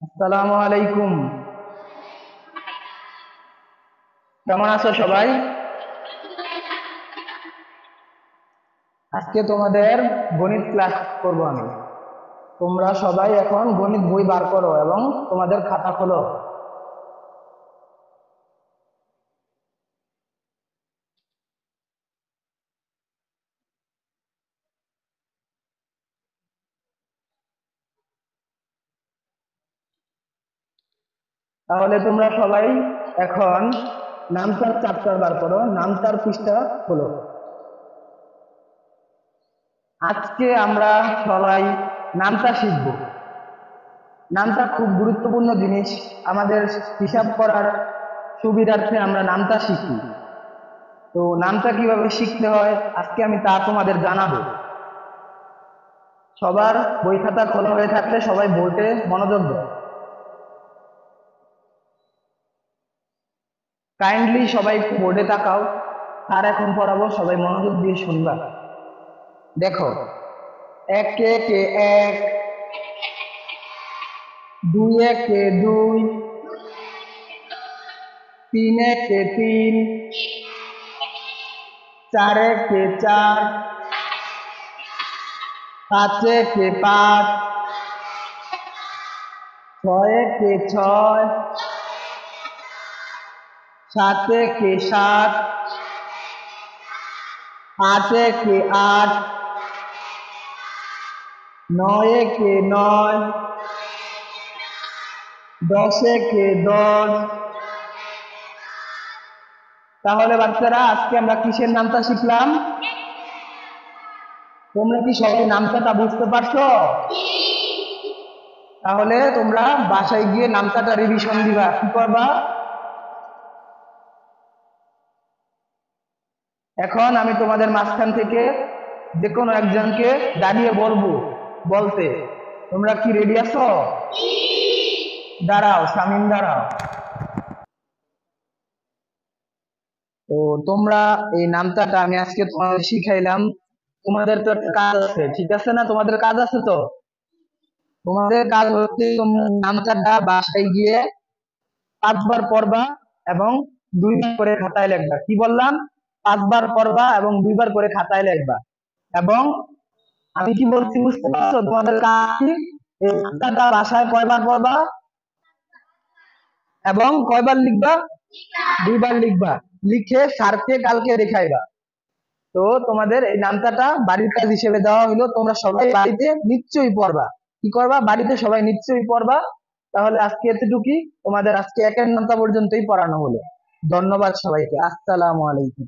আসসালামু আলাইকুম। কেমন আছো সবাই? আজকে তোমাদের গণিত ক্লাস করব আমি। তোমরা সবাই এখন গণিত বই বার করো এবং তোমাদের খাতা খোলো। তাহলে তোমরা সবাই এখন নামতার চ্যাপ্টার বার করো, নামতার পৃষ্ঠা খোলো। আজকে আমরা সবাই নামতা শিখব। নামতা খুব গুরুত্বপূর্ণ জিনিস। আমাদের হিসাব করার সুবিধার্থে আমরা নামতা শিখি। তো নামতা কিভাবে শিখতে হয় আজকে আমি তা তোমাদের জানাবো। সবার বই খাতা খোলা হয়ে থাকলে সবাই বোর্ডে মনোযোগ দাও। কাইন্ডলি সবাই বোর্ডে তাকাও। আর এখন পড়াবো, সবাই মনোযোগ দিয়ে শুনবা। দেখো, এক একে এক, দুই একে দুই, তিন একে তিন, চার একে চার, পাঁচ একে পাঁচ, ছয় একে ছয়, সাত একে সাত, আট একে আট, নয় একে নয়, দশ একে দশ। তাহলে বাচ্চারা আজকে আমরা কিসের নামটা শিখলাম? তোমরা কি সবাই নামটাটা বুঝতে পারছো? তাহলে তোমরা বাসায় গিয়ে নামটাটা রিভিশন দিবা। কি করবা? এখন আমি তোমাদের মাঝখান থেকে যে কোনো একজনকে দাঁড়িয়ে বলবো বলতে। তোমরা কি রেডি আছো? দাঁড়াও, শামিম দাঁড়াও। তো তোমরা এই নামটাটা আমি আজকে তোমাদের শিখাইলাম। তোমাদের তো একটা কাজ আছে, ঠিক আছে না? তোমাদের কাজ আছে তো? তোমাদের কাজ হচ্ছে তোমরা নামটাটা বাসায় গিয়ে 5 বার পড়বা এবং 2 বার করে খাতায় লিখবা। কি বললাম? 5 বার পড়বা এবং 2 বার করে খাতায় লিখবা। এবং আমি কি বলছি বুঝতে পারছো? তোমাদের কাজ কি? এই নামটাটা বাসায় কয়বার পড়বা এবং কয়বার লিখবা? 2 বার লিখবা। লিখে স্যারকে কালকে দেখাইবা। তো তোমাদের এই নামটাটা বাড়ির কাজ হিসেবে দেওয়া হলো। তোমরা সবাই বাড়িতে নিশ্চয়ই পড়বা। কি করবা? বাড়িতে সবাই নিশ্চয়ই পড়বা। তাহলে আজকে এতটুকুই। তোমাদের আজকে একের নামতা পর্যন্তই পড়ানো হলো। ধন্যবাদ সবাইকে। আসসালামু আলাইকুম।